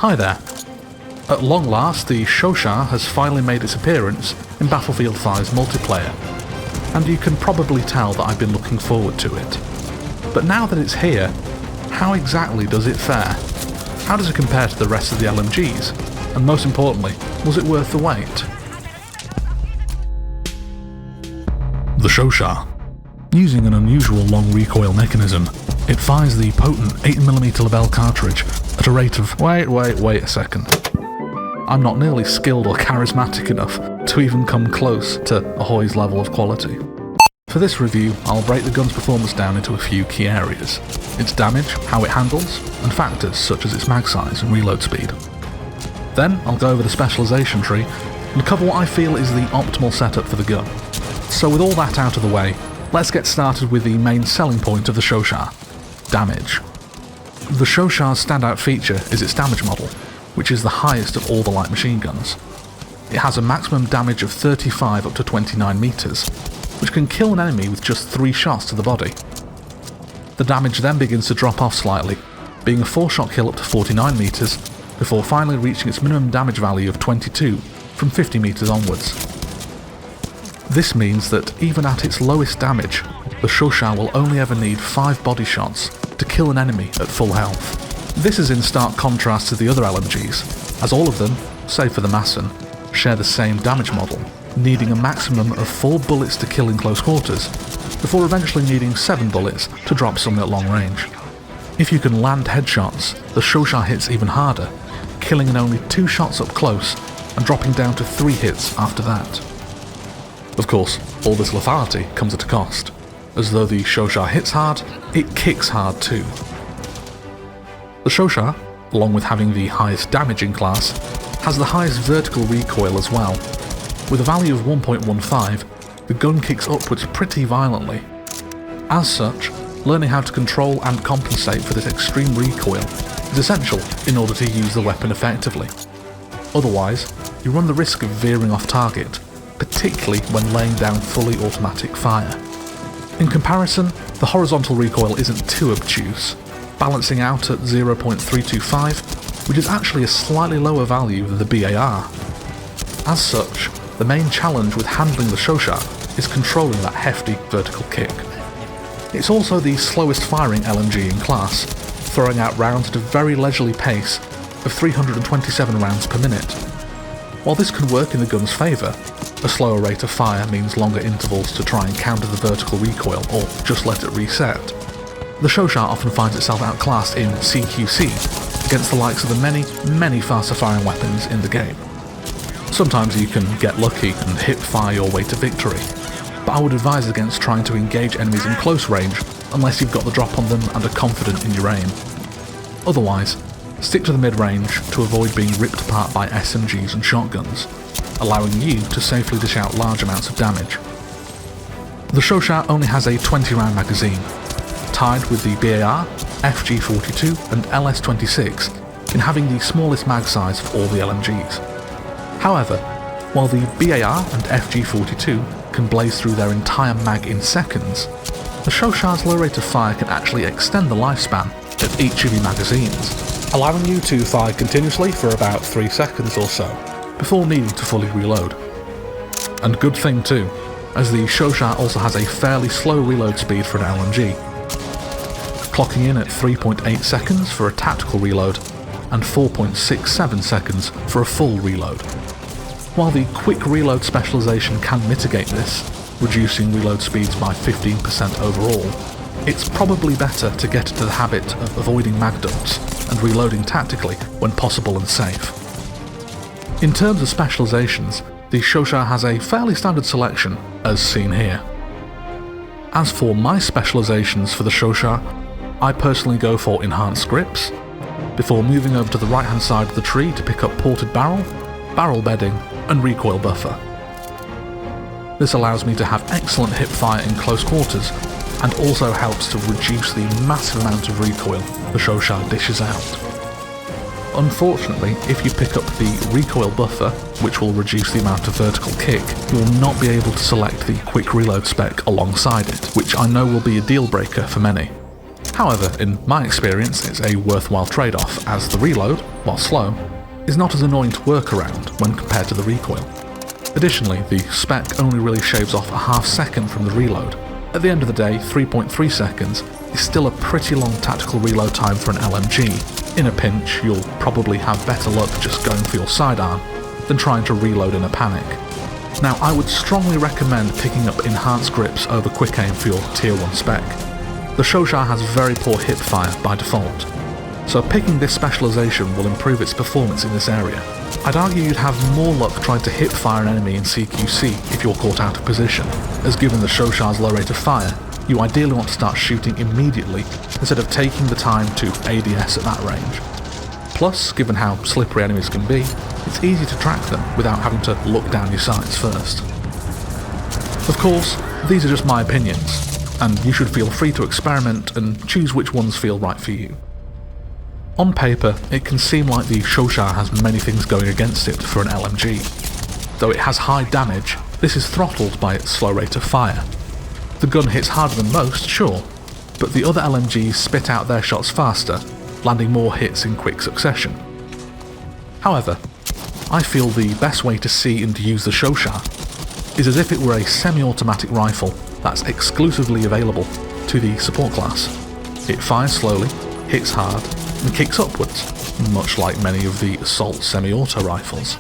Hi there. At long last, the Chauchat has finally made its appearance in Battlefield 5's multiplayer, and you can probably tell that I've been looking forward to it. But now that it's here, how exactly does it fare? How does it compare to the rest of the LMGs? And most importantly, was it worth the wait? The Chauchat. Using an unusual long recoil mechanism, it fires the potent 8mm Lebel cartridge at a rate of... Wait a second. I'm not nearly skilled or charismatic enough to even come close to Ahoy's level of quality. For this review, I'll break the gun's performance down into a few key areas: its damage, how it handles, and factors such as its mag size and reload speed. Then I'll go over the specialization tree and cover what I feel is the optimal setup for the gun. So with all that out of the way, let's get started with the main selling point of the Chauchat: damage. The Chauchat's standout feature is its damage model, which is the highest of all the light machine guns. It has a maximum damage of 35 up to 29 meters, which can kill an enemy with just 3 shots to the body. The damage then begins to drop off slightly, being a 4-shot kill up to 49 meters, before finally reaching its minimum damage value of 22 from 50 meters onwards. This means that even at its lowest damage, the Chauchat will only ever need 5 body shots to kill an enemy at full health. This is in stark contrast to the other LMGs, as all of them, save for the Masson, share the same damage model, needing a maximum of 4 bullets to kill in close quarters, before eventually needing 7 bullets to drop someone at long range. If you can land headshots, the Chauchat hits even harder, killing in only 2 shots up close and dropping down to 3 hits after that. Of course, all this lethality comes at a cost. As though the Chauchat hits hard, it kicks hard too. The Chauchat, along with having the highest damage in class, has the highest vertical recoil as well. With a value of 1.15, the gun kicks upwards pretty violently. As such, learning how to control and compensate for this extreme recoil is essential in order to use the weapon effectively. Otherwise, you run the risk of veering off target, particularly when laying down fully automatic fire. In comparison, the horizontal recoil isn't too obtuse, balancing out at 0.325, which is actually a slightly lower value than the BAR. As such, the main challenge with handling the Chauchat is controlling that hefty vertical kick. It's also the slowest firing LMG in class, throwing out rounds at a very leisurely pace of 327 rounds per minute. While this can work in the gun's favour, a slower rate of fire means longer intervals to try and counter the vertical recoil or just let it reset. The Chauchat often finds itself outclassed in CQC against the likes of the many faster firing weapons in the game. Sometimes you can get lucky and hip-fire your way to victory, but I would advise against trying to engage enemies in close range unless you've got the drop on them and are confident in your aim. Otherwise, stick to the mid-range to avoid being ripped apart by SMGs and shotguns, allowing you to safely dish out large amounts of damage. The Chauchat only has a 20-round magazine, tied with the BAR, FG42 and LS26 in having the smallest mag size of all the LMGs. However, while the BAR and FG42 can blaze through their entire mag in seconds, the Chauchat's low rate of fire can actually extend the lifespan of each of your magazines, allowing you to fire continuously for about 3 seconds or so, before needing to fully reload. And good thing too, as the Chauchat also has a fairly slow reload speed for an LMG, clocking in at 3.8 seconds for a tactical reload and 4.67 seconds for a full reload. While the quick reload specialization can mitigate this, reducing reload speeds by 15% overall, it's probably better to get into the habit of avoiding mag dumps and reloading tactically when possible and safe. In terms of specializations, the Chauchat has a fairly standard selection, as seen here. As for my specializations for the Chauchat, I personally go for enhanced grips, before moving over to the right hand side of the tree to pick up ported barrel, barrel bedding and recoil buffer. This allows me to have excellent hip fire in close quarters and also helps to reduce the massive amount of recoil the Chauchat dishes out. Unfortunately, if you pick up the recoil buffer, which will reduce the amount of vertical kick, you will not be able to select the quick reload spec alongside it, which I know will be a deal breaker for many. However, in my experience, it's a worthwhile trade-off, as the reload, while slow, is not as annoying to work around when compared to the recoil. Additionally, the spec only really shaves off a half second from the reload. At the end of the day, 3.3 seconds is still a pretty long tactical reload time for an LMG. In a pinch, you'll probably have better luck just going for your sidearm than trying to reload in a panic. Now, I would strongly recommend picking up enhanced grips over quick aim for your tier 1 spec. The Chauchat has very poor hip fire by default, so picking this specialisation will improve its performance in this area. I'd argue you'd have more luck trying to hip fire an enemy in CQC if you're caught out of position, as given the Chauchat's low rate of fire, you ideally want to start shooting immediately instead of taking the time to ADS at that range. Plus, given how slippery enemies can be, it's easy to track them without having to look down your sights first. Of course, these are just my opinions, and you should feel free to experiment and choose which ones feel right for you. On paper, it can seem like the Chauchat has many things going against it for an LMG. Though it has high damage, this is throttled by its slow rate of fire. The gun hits harder than most, sure, but the other LMGs spit out their shots faster, landing more hits in quick succession. However, I feel the best way to see and use the Chauchat is as if it were a semi-automatic rifle that's exclusively available to the support class. It fires slowly, hits hard, and kicks upwards, much like many of the assault semi-auto rifles.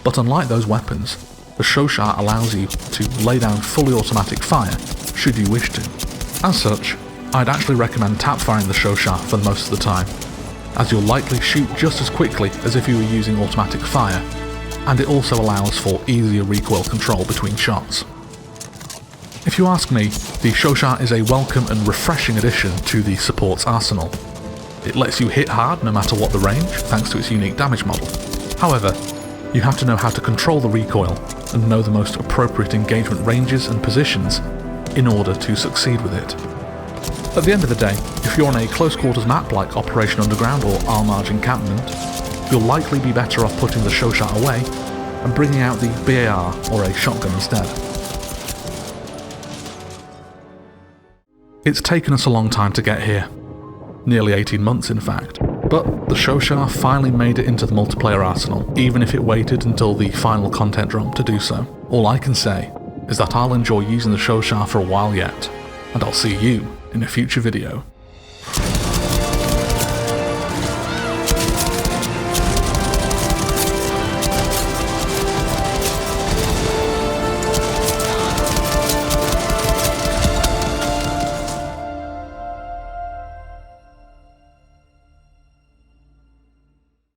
But unlike those weapons, the Chauchat allows you to lay down fully automatic fire should you wish to. As such, I'd actually recommend tap firing the Chauchat for most of the time, as you'll likely shoot just as quickly as if you were using automatic fire, and it also allows for easier recoil control between shots. If you ask me, the Chauchat is a welcome and refreshing addition to the support's arsenal. It lets you hit hard no matter what the range, thanks to its unique damage model. However, you have to know how to control the recoil and know the most appropriate engagement ranges and positions in order to succeed with it. At the end of the day, if you're on a close quarters map like Operation Underground or Armage Encampment, you'll likely be better off putting the Chauchat away and bringing out the BAR or a shotgun instead. It's taken us a long time to get here. Nearly 18 months in fact, but the Chauchat finally made it into the multiplayer arsenal, even if it waited until the final content drop to do so. All I can say is that I'll enjoy using the Chauchat for a while yet, and I'll see you in a future video.